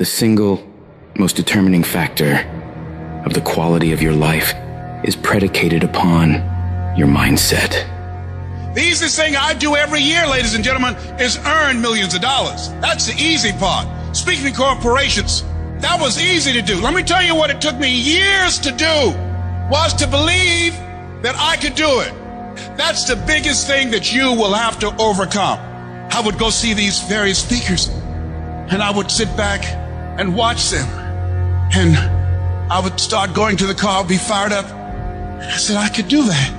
The single most determining factor of the quality of your life is predicated upon your mindset. The easiest thing I do every year, ladies and gentlemen, is earn millions of dollars. That's the easy part. Speaking to corporations, that was easy to do. Let me tell you what it took me years to do, was to believe that I could do it. That's the biggest thing that you will have to overcome. I would go see these various speakers, and I would sit back and watch them. And I would start going to the car, be fired up. I said, I could do that.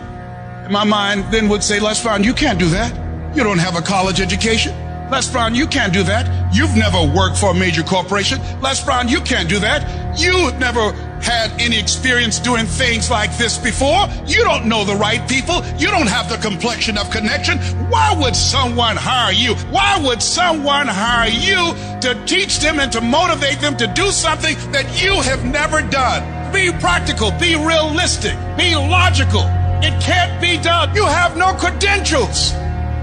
And my mind then would say, Les Brown, you can't do that. You don't have a college education. Les Brown, you can't do that. You've never worked for a major corporation. Les Brown, you can't do that. You've never had any experience doing things like this before. You don't know the right people. You don't have the complexion of connection. Why would someone hire you? Why would someone hire you to teach them and to motivate them to do something that you have never done? Be practical, be realistic, be logical. It can't be done. You have no credentials.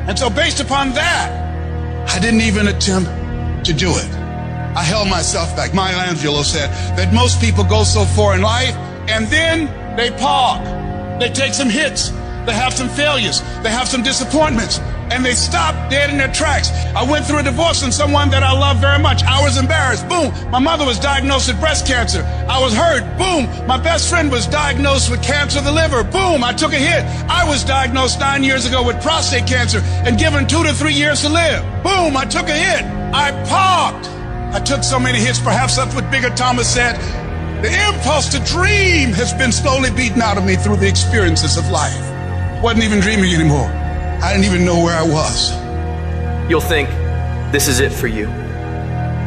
And so based upon that, I didn't even attempt to do it. I held myself back. Maya Angelou said that most people go so far in life and then they park. They take some hits. They have some failures. They have some disappointments. And they stop dead in their tracks. I went through a divorce from someone that I love very much. I was embarrassed. Boom. My mother was diagnosed with breast cancer. I was hurt. Boom. My best friend was diagnosed with cancer of the liver. Boom. I took a hit. I was diagnosed 9 years ago with prostate cancer and given 2 to 3 years to live. Boom. I took a hit. I parked. I took so many hits. Perhaps that's what Bigger Thomas said. The impulse to dream has been slowly beaten out of me through the experiences of life. Wasn't even dreaming anymore. I didn't even know where I was. You'll think this is it for you.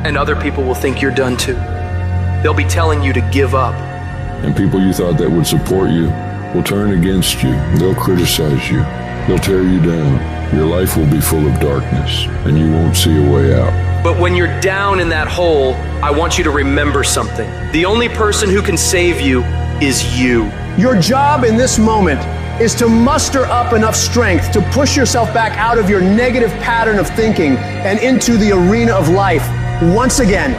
And other people will think you're done too. They'll be telling you to give up. And people you thought that would support you will turn against you. They'll criticize you. They'll tear you down. Your life will be full of darkness, and you won't see a way out. But when you're down in that hole, I want you to remember something. The only person who can save you is you. Your job in this moment is to muster up enough strength to push yourself back out of your negative pattern of thinking and into the arena of life once again.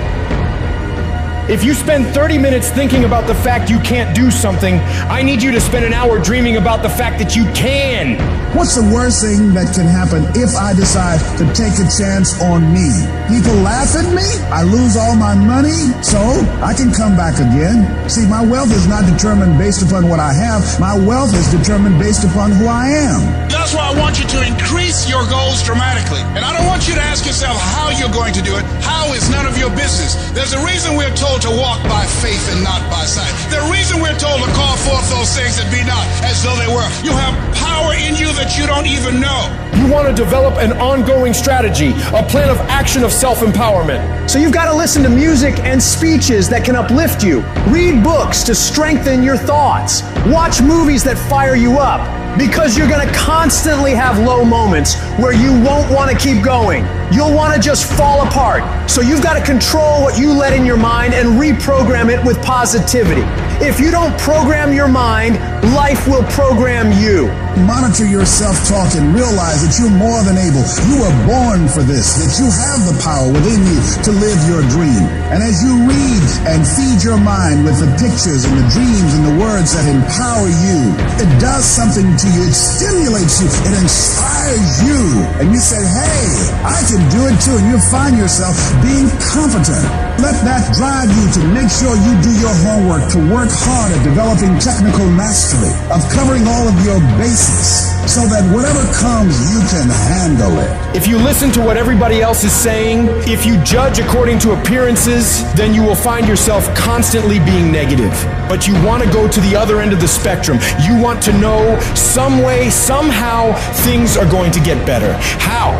If you spend 30 minutes thinking about the fact you can't do something, I need you to spend an hour dreaming about the fact that you can. What's the worst thing that can happen if I decide to take a chance on me? People laugh at me, I lose all my money, so I can come back again. See, my wealth is not determined based upon what I have. My wealth is determined based upon who I am. That's why I want you to increase your goals dramatically. And I don't want you to ask yourself how you're going to do it. How is none of your business. There's a reason we're told to walk by faith and not by sight. The reason we're told to call forth those things that be not as though they were. You have power in you that you don't even know. You want to develop an ongoing strategy, a plan of action of self-empowerment. So you've got to listen to music and speeches that can uplift you. Read books to strengthen your thoughts. Watch movies that fire you up. Because you're going to constantly have low moments where you won't want to keep going. You'll want to just fall apart. So you've got to control what you let in your mind and reprogram it with positivity. If you don't program your mind, life will program you. Monitor your self-talk and realize that you're more than able. You were born for this, that you have the power within you to live your dream. And as you read and feed your mind with the pictures and the dreams and the words that empower you, it does something to you. It stimulates you. It inspires you. And you say, hey, I can do it too. And you'll find yourself being competent. Let that drive you to make sure you do your homework, to work hard at developing technical mastery, of covering all of your bases, so that whatever comes, you can handle it. If you listen to what everybody else is saying, if you judge according to appearances, then you will find yourself constantly being negative. But you want to go to the other end of the spectrum. You want to know some way, somehow, things are going to get better. How?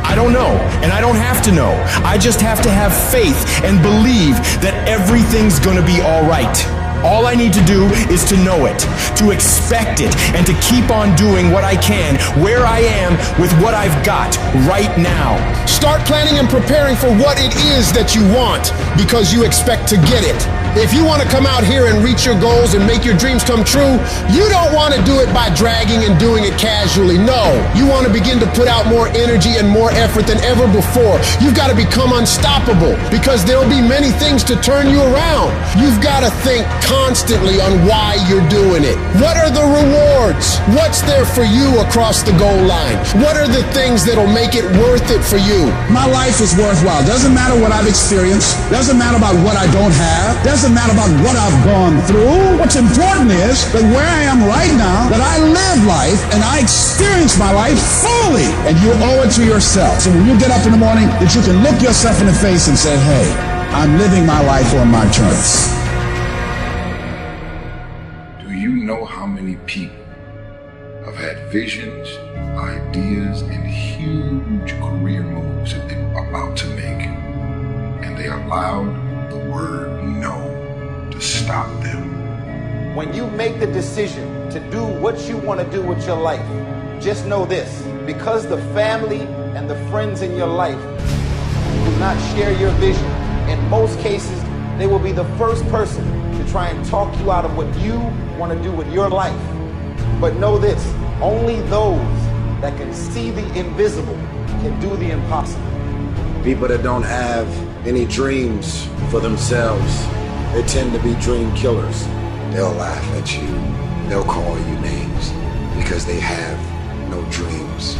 I don't know, and I don't have to know. I just have to have faith and believe that everything's going to be all right. All I need to do is to know it, to expect it, and to keep on doing what I can, where I am, with what I've got right now. Start planning and preparing for what it is that you want, because you expect to get it. If you want to come out here and reach your goals and make your dreams come true, you don't want to do it by dragging and doing it casually. No, you want to begin to put out more energy and more effort than ever before. You've got to become unstoppable because there'll be many things to turn you around. You've got to think constantly on why you're doing it. What are the rewards? What's there for you across the goal line? What are the things that'll make it worth it for you? My life is worthwhile. Doesn't matter what I've experienced. Doesn't matter about what I don't have. Doesn't matter about what I've gone through. What's important is that where I am right now, that I live life and I experience my life fully. And you owe it to yourself. So when you get up in the morning, that you can look yourself in the face and say, hey, I'm living my life on my terms. Do you know how many people have had visions, ideas, and huge career moves that they were about to make, and they allowed the word no to stop them? When you make the decision to do what you want to do with your life, just know this: because the family and the friends in your life do not share your vision, in most cases, they will be the first person to try and talk you out of what you want to do with your life. But know this: only those that can see the invisible can do the impossible. People that don't have any dreams for themselves, they tend to be dream killers. They'll laugh at you. They'll call you names because they have no dreams.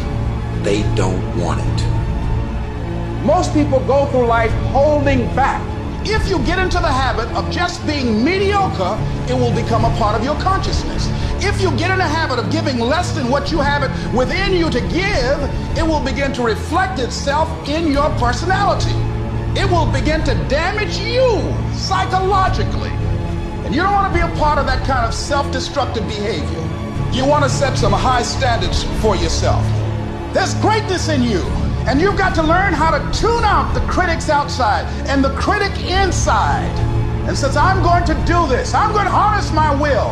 They don't want it. Most people go through life holding back. If you get into the habit of just being mediocre, it will become a part of your consciousness. If you get in the habit of giving less than what you have it within you to give, it will begin to reflect itself in your personality. It will begin to damage you psychologically. And you don't want to be a part of that kind of self-destructive behavior. You want to set some high standards for yourself. There's greatness in you, and you've got to learn how to tune out the critics outside and the critic inside. And since I'm going to do this, I'm going to harness my will,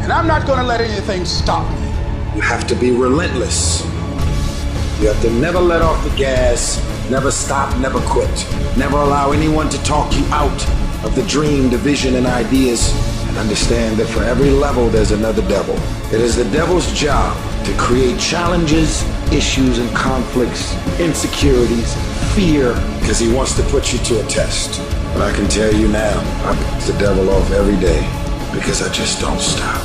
and I'm not going to let anything stop me. You have to be relentless. You have to never let off the gas, never stop, never quit. Never allow anyone to talk you out of the dream, the vision, and ideas. And understand that for every level, there's another devil. It is the devil's job to create challenges, issues, and conflicts, insecurities, fear, because he wants to put you to a test. But I can tell you now, I piss the devil off every day because I just don't stop.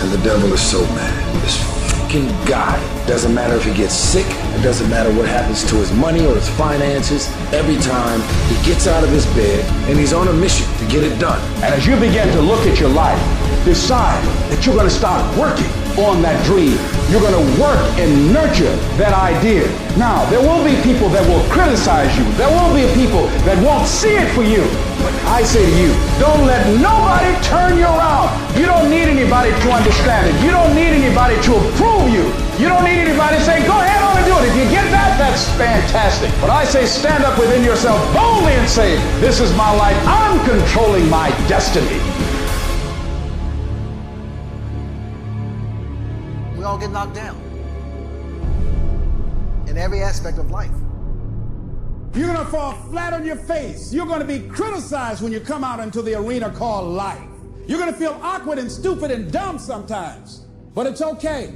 And the devil is so mad. This fucking guy, doesn't matter if he gets sick, it doesn't matter what happens to his money or his finances, every time he gets out of his bed and he's on a mission to get it done. And as you begin to look at your life, decide that you're going to start working on that dream. You're going to work and nurture that idea. Now, there will be people that will criticize you. There will be people that won't see it for you. But I say to you, don't let nobody turn you around. You don't need anybody to understand it. You don't need anybody to approve you. You don't need anybody to say, go ahead on and do it. If you get that, that's fantastic. But I say stand up within yourself boldly and say, this is my life. I'm controlling my destiny. We all get knocked down in every aspect of life. You're going to fall flat on your face. You're going to be criticized when you come out into the arena called life. You're going to feel awkward and stupid and dumb sometimes, but it's okay.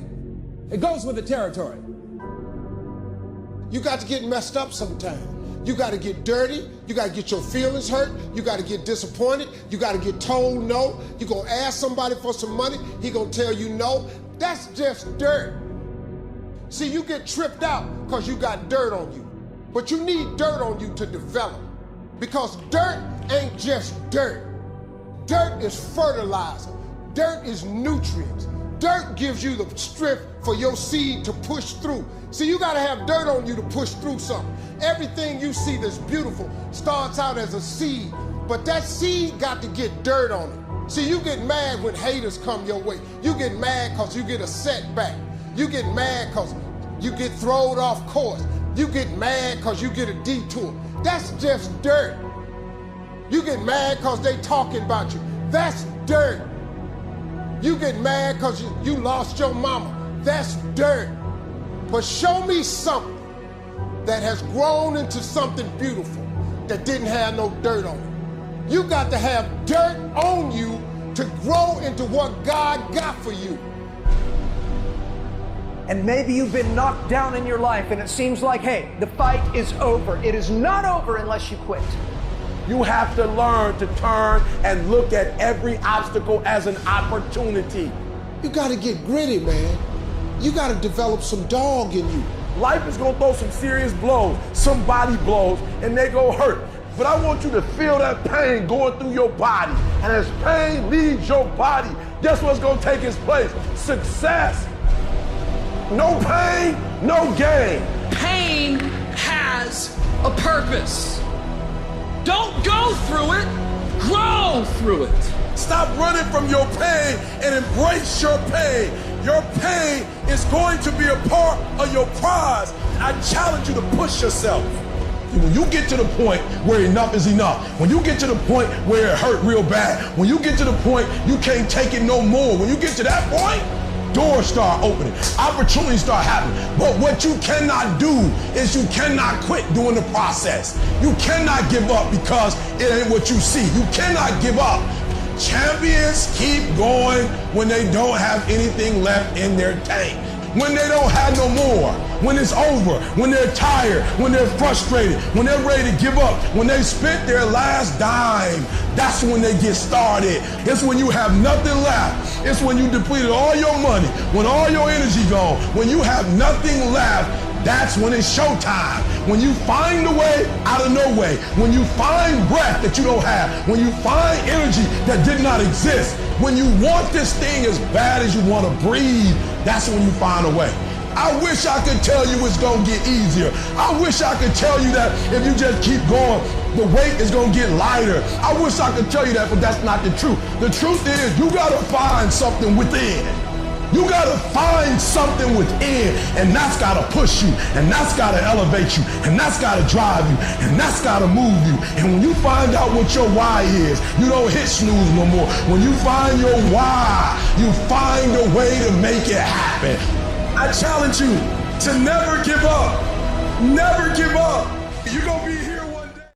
It goes with the territory. You got to get messed up sometimes. You got to get dirty. You got to get your feelings hurt. You got to get disappointed. You got to get told no. You're going to ask somebody for some money. He going to tell you no. That's just dirt. See, you get tripped out because you got dirt on you. But you need dirt on you to develop. Because dirt ain't just dirt. Dirt is fertilizer. Dirt is nutrients. Dirt gives you the strength for your seed to push through. See, you gotta have dirt on you to push through something. Everything you see that's beautiful starts out as a seed, but that seed got to get dirt on it. See, you get mad when haters come your way. You get mad because you get a setback. You get mad because you get thrown off course. You get mad because you get a detour. That's just dirt. You get mad because they talking about you. That's dirt. You get mad because you lost your mama. That's dirt. But show me something that has grown into something beautiful that didn't have no dirt on it. You got to have dirt on you to grow into what God got for you. And maybe you've been knocked down in your life and it seems like, hey, the fight is over. It is not over unless you quit. You have to learn to turn and look at every obstacle as an opportunity. You got to get gritty, man. You got to develop some dog in you. Life is going to throw some serious blows, some body blows, and they go hurt. But I want you to feel that pain going through your body. And as pain leaves your body, guess what's going to take its place? Success. No pain, no gain. Pain has a purpose. Don't go through it, grow through it. Stop running from your pain and embrace your pain. Your pain is going to be a part of your prize. I challenge you to push yourself. When you get to the point where enough is enough, when you get to the point where it hurt real bad, when you get to the point you can't take it no more, when you get to that point, doors start opening, opportunities start happening. But what you cannot do is you cannot quit during the process. You cannot give up because it ain't what you see. You cannot give up. Champions keep going when they don't have anything left in their tank. When they don't have no more, when it's over, when they're tired, when they're frustrated, when they're ready to give up, when they spent their last dime, that's when they get started. It's when you have nothing left. It's when you depleted all your money, when all your energy gone, when you have nothing left. That's when it's showtime. When you find a way out of no way. When you find breath that you don't have. When you find energy that did not exist. When you want this thing as bad as you want to breathe, that's when you find a way. I wish I could tell you it's going to get easier. I wish I could tell you that if you just keep going, the weight is going to get lighter. I wish I could tell you that, but that's not the truth. The truth is you got to find something within. You gotta find something within, and that's gotta push you, and that's gotta elevate you, and that's gotta drive you, and that's gotta move you. And when you find out what your why is, you don't hit snooze no more. When you find your why, you find a way to make it happen. I challenge you to never give up. Never